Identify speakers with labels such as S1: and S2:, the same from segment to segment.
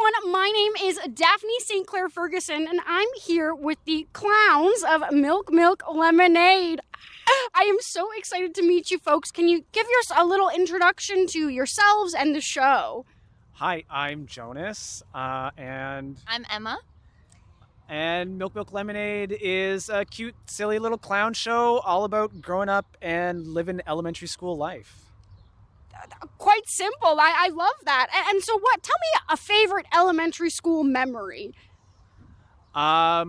S1: everyone. My name is Daphne St. Clair Ferguson, and I'm here with the clowns of Milk Lemonade. I am so excited to meet you folks. Can you give us a little introduction to yourselves and the show?
S2: Hi, I'm Jonas, and
S3: I'm Emma.
S2: And Milk Lemonade is a cute, silly little clown show all about growing up and living elementary school life.
S1: Quite simple. I love that. And so what? Tell me a favorite elementary school memory.
S2: I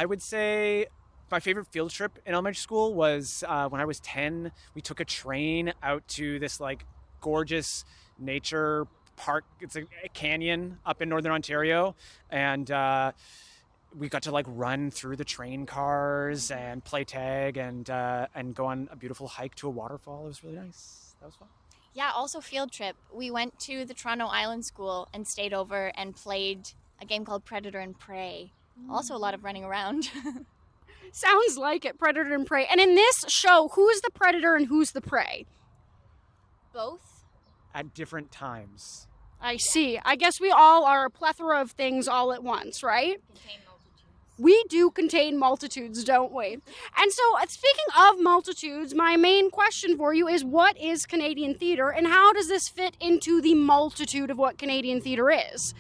S2: would say my favorite field trip in elementary school was when I was 10. We took a train out to this like gorgeous nature park. It's a canyon up in northern Ontario, and we got to like run through the train cars and play tag and go on a beautiful hike to a waterfall. It was really nice. That was fun.
S3: Yeah, also field trip. We went to the Toronto Island School and stayed over and played a game called Predator and Prey. Also a lot of running around.
S1: Sounds like it, Predator and Prey. And in this show, who's the predator and who's the prey?
S3: Both.
S2: At different times.
S1: I see. I guess we all are a plethora of things all at once, right?
S3: Contain multitudes.
S1: We do contain multitudes, don't we? And so, speaking of multitudes, my main question for you is, what is Canadian theatre, and how does this fit into the multitude of what Canadian theatre is?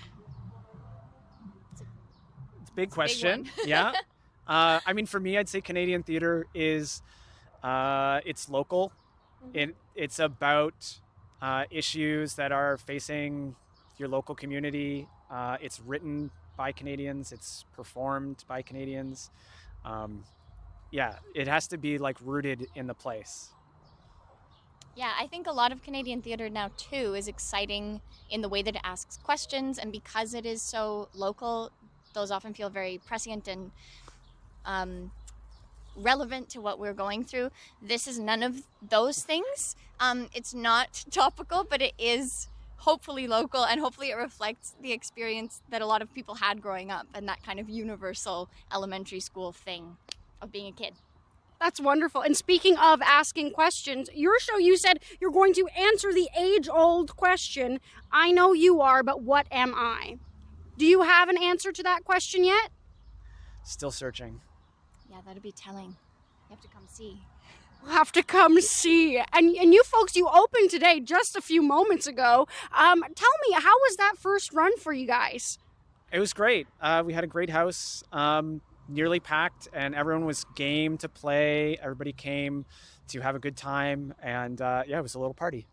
S2: It's a big question. Yeah. I mean, for me, I'd say Canadian theatre is, it's local. It's about issues that are facing your local community. It's written by Canadians. It's performed by Canadians. Yeah, it has to be like rooted in the place.
S3: Yeah, I think a lot of Canadian theatre now too is exciting in the way that it asks questions, and because it is so local, those often feel very prescient and relevant to what we're going through. This is none of those things. It's not topical, but it is hopefully local, and hopefully it reflects the experience that a lot of people had growing up and that kind of universal elementary school thing of being a kid.
S1: That's wonderful. And speaking of asking questions, your show, you said you're going to answer the age-old question, I know you are, but what am I? Do you have an answer to that question yet?
S2: Still searching.
S3: Yeah, that'd be telling. You have to come see.
S1: We'll have to come see. And you folks, you opened today just a few moments ago. Tell me, how was that first run for you guys?
S2: It was great. We had a great house, nearly packed, and everyone was game to play. Everybody came to have a good time, and yeah, it was a little party.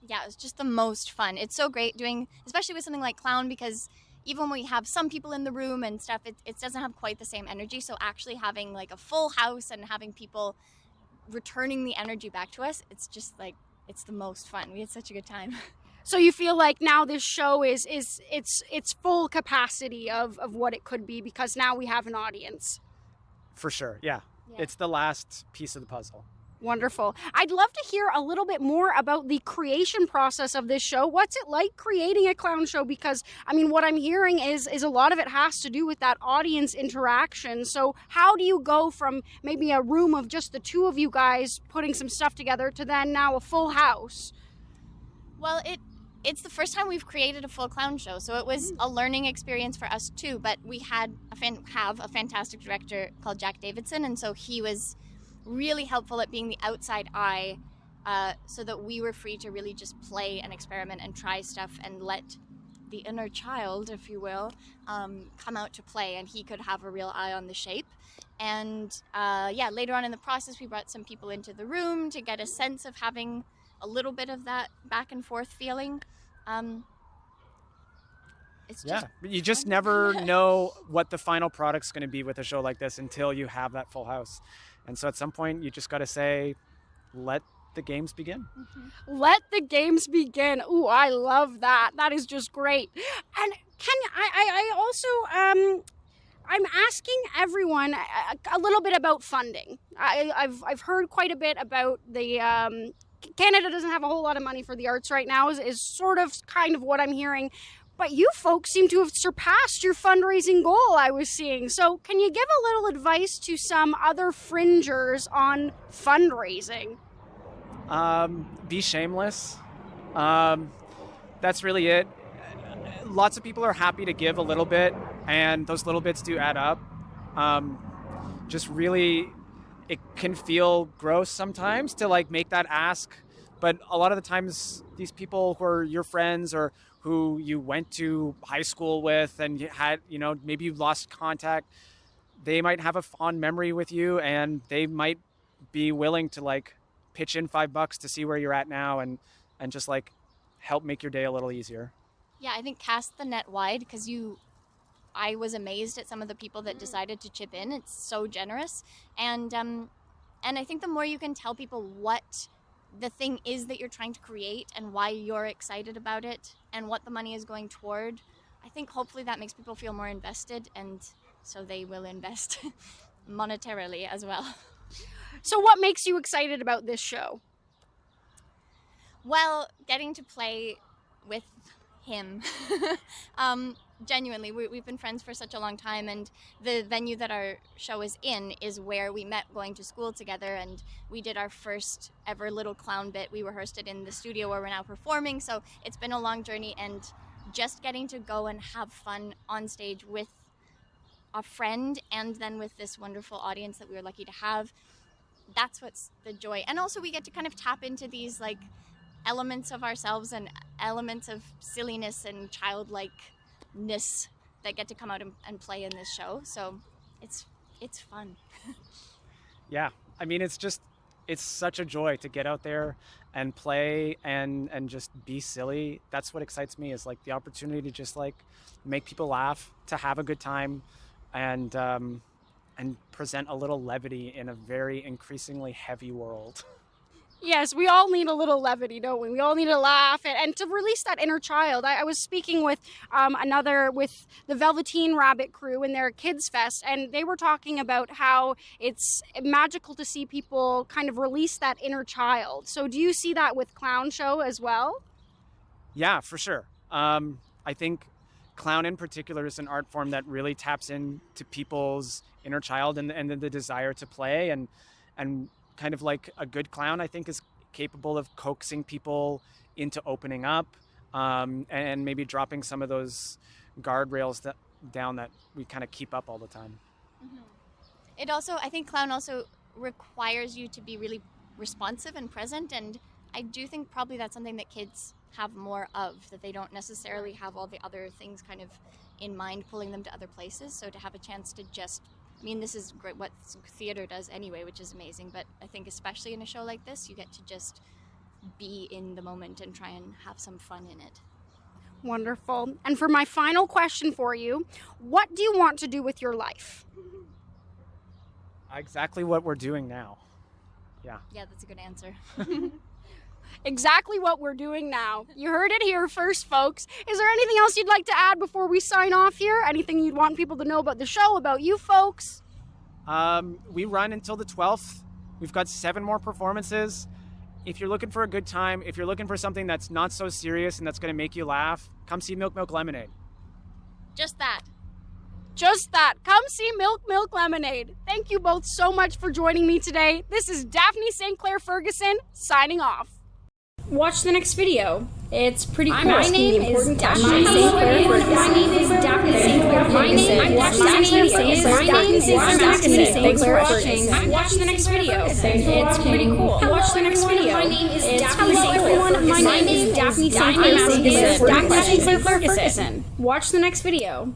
S3: Yeah, it was just the most fun. It's so great doing, especially with something like clown, because even when we have some people in the room and stuff, it doesn't have quite the same energy. So actually having like a full house and having people returning the energy back to us, it's just like, it's the most fun. We had such a good time.
S1: So you feel like now this show is its full capacity of what it could be, because now we have an audience.
S2: For sure, yeah. It's the last piece of the puzzle.
S1: Wonderful. I'd love to hear a little bit more about the creation process of this show. What's it like creating a clown show? Because, I mean, what I'm hearing is a lot of it has to do with that audience interaction. So how do you go from maybe a room of just the two of you guys putting some stuff together to then now a full house?
S3: Well, it's the first time we've created a full clown show, so it was a learning experience for us too. But we have a fantastic director called Jack Davidson, and so he was really helpful at being the outside eye, so that we were free to really just play and experiment and try stuff and let the inner child, if you will, come out to play, and he could have a real eye on the shape. And yeah, later on in the process, we brought some people into the room to get a sense of having a little bit of that back and forth feeling. It's just
S2: you just never know what the final product's going to be with a show like this until you have that full house. And so at some point, you just got to say, let the games begin.
S1: Mm-hmm. Let the games begin. Ooh, I love that. That is just great. And I also, I'm asking everyone a little bit about funding. I've heard quite a bit about the, Canada doesn't have a whole lot of money for the arts right now, is sort of kind of what I'm hearing. But you folks seem to have surpassed your fundraising goal, I was seeing. So can you give a little advice to some other fringers on fundraising?
S2: Be shameless. That's really it. lots of people are happy to give a little bit, and those little bits do add up. Just really, it can feel gross sometimes to like make that ask, but a lot of the times these people who are your friends or who you went to high school with and you had, maybe you've lost contact, they might have a fond memory with you, and they might be willing to like pitch in $5 to see where you're at now, and just like help make your day a little easier.
S3: Yeah, I think cast the net wide, because I was amazed at some of the people that decided to chip in. It's so generous. And I think the more you can tell people what the thing is that you're trying to create and why you're excited about it and what the money is going toward, I think hopefully that makes people feel more invested, and so they will invest monetarily as well.
S1: So what makes you excited about this show?
S3: Well, getting to play with him. Genuinely, we've been friends for such a long time, and the venue that our show is in is where we met going to school together, and we did our first ever little clown bit. We rehearsed it in the studio where we're now performing, so it's been a long journey, and just getting to go and have fun on stage with a friend and then with this wonderful audience that we were lucky to have, that's what's the joy. And also we get to kind of tap into these like elements of ourselves and elements of silliness and childlikeness that get to come out and play in this show. So it's fun.
S2: Yeah, I mean, it's such a joy to get out there and play and just be silly. That's what excites me, is like the opportunity to just like make people laugh, to have a good time, and present a little levity in a very increasingly heavy world.
S1: Yes, we all need a little levity, don't we? We all need to laugh and to release that inner child. I was speaking with with the Velveteen Rabbit crew in their Kids Fest, and they were talking about how it's magical to see people kind of release that inner child. So do you see that with Clown Show as well?
S2: Yeah, for sure. I think clown in particular is an art form that really taps into people's inner child and the desire to play, and kind of like a good clown, I think, is capable of coaxing people into opening up, and maybe dropping some of those guardrails down that we kind of keep up all the time.
S3: Mm-hmm. I think clown also requires you to be really responsive and present, and I do think probably that's something that kids have more of, that they don't necessarily have all the other things kind of in mind pulling them to other places. So to have a chance to just, I mean, this is great what theater does anyway, which is amazing, but I think especially in a show like this, you get to just be in the moment and try and have some fun in it.
S1: Wonderful. And for my final question for you, what do you want to do with your life?
S2: Exactly what we're doing now. Yeah,
S3: that's a good answer.
S1: Exactly what we're doing now. You heard it here first, folks. Is there anything else you'd like to add before we sign off here? Anything you'd want people to know about the show, about you folks?
S2: We run until the 12th. We've got 7 more performances. If you're looking for a good time, if you're looking for something that's not so serious and that's going to make you laugh, come see Milk Milk Lemonade.
S3: Just that.
S1: Come see Milk Milk Lemonade. Thank you both so much for joining me today. This is Daphne St. Clair Ferguson signing off. Watch the next video. It's pretty cool.
S4: My name is Daphne St. Clair Ferguson. My name is Daphne St. Clair Ferguson. Thanks for watching. Watch the next video. It's pretty cool. Watch the next video. My name is Daphne St. Clair Ferguson. My name is Daphne St. Clair Ferguson. Watch the next video.